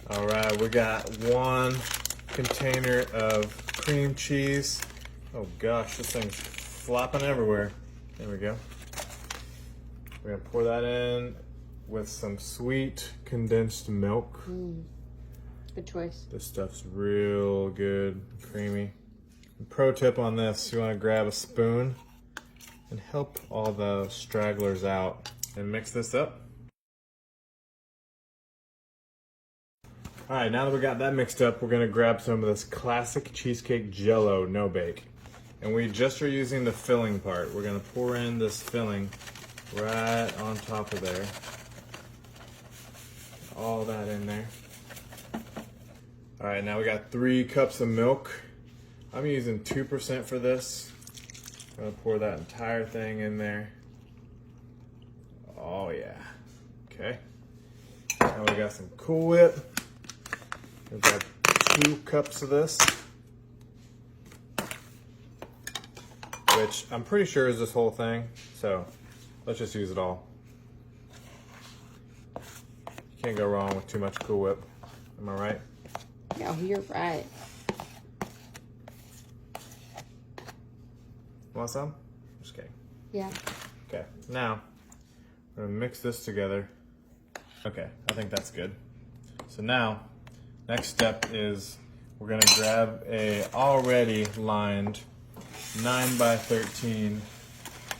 All right, we got 1 container of cream cheese. Oh gosh, this thing's flopping everywhere. There we go. We're gonna pour that in with some sweet condensed milk. Good choice. This stuff's real good, creamy. Pro tip on this, you wanna grab a spoon and help all the stragglers out and mix this up. All right, now that we got that mixed up, we're gonna grab some of this classic cheesecake Jell-O no bake. And we just are using the filling part. We're gonna pour in this filling right on top of there. All that in there. All right, now we got 3 cups of milk. I'm using 2% for this. I'm gonna pour that entire thing in there. Oh yeah, okay. Now we got some Cool Whip. We've got 2 cups of this, which I'm pretty sure is this whole thing, so let's just use it all. You can't go wrong with too much Cool Whip, am I right? No, you're right. Want some? Just kidding. Yeah. Okay, now I'm gonna mix this together. Okay, I think that's good. So now, next step is we're gonna grab a already lined 9 by 13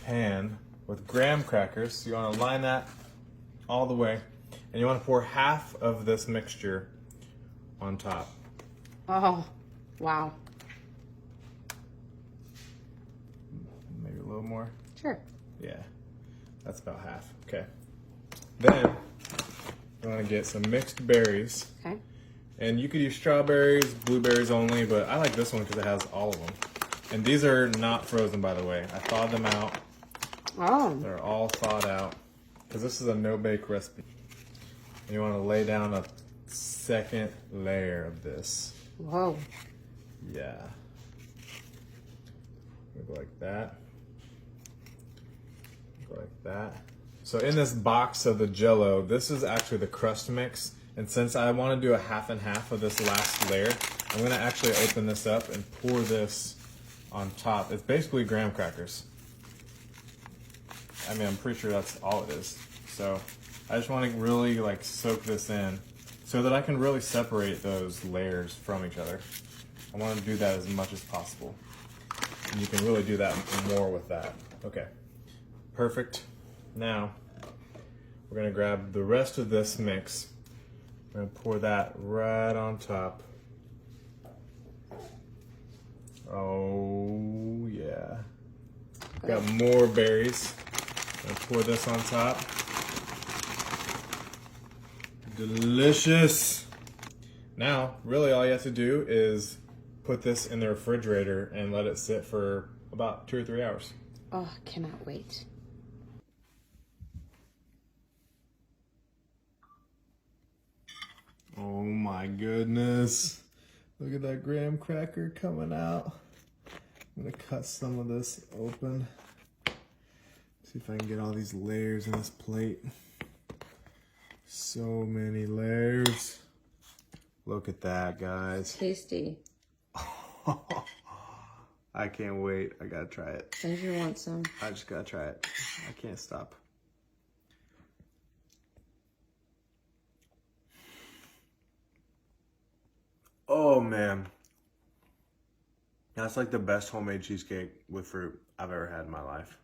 pan with graham crackers. So you wanna line that all the way, and you wanna pour half of this mixture on top. Oh, wow. Maybe a little more. Sure. Yeah, that's about half. Okay. Then you wanna get some mixed berries. Okay. And you could use strawberries, blueberries only, but I like this one because it has all of them. And these are not frozen, by the way. I thawed them out. Oh. They're all thawed out because this is a no-bake recipe. And you want to lay down a second layer of this. Whoa. Yeah. Go like that. Go like that. So in this box of the Jell-O, this is actually the crust mix. And since I want to do a half and half of this last layer, I'm going to actually open this up and pour this on top. It's basically graham crackers. I mean, I'm pretty sure that's all it is. So I just want to really like soak this in so that I can really separate those layers from each other. I want to do that as much as possible. And you can really do that more with that. Okay, perfect. Now we're going to grab the rest of this mix. I'm gonna pour that right on top. Oh yeah. Got more berries. I'm gonna pour this on top. Delicious. Now, really all you have to do is put this in the refrigerator and let it sit for about 2 or 3 hours. Oh, I cannot wait. Oh my goodness. Look at that graham cracker coming out. I'm gonna cut some of this open. See if I can get all these layers in this plate. So many layers. Look at that, guys. Tasty. I can't wait. I gotta try it. I sure want some. I just gotta try it. I can't stop. Oh man, that's like the best homemade cheesecake with fruit I've ever had in my life.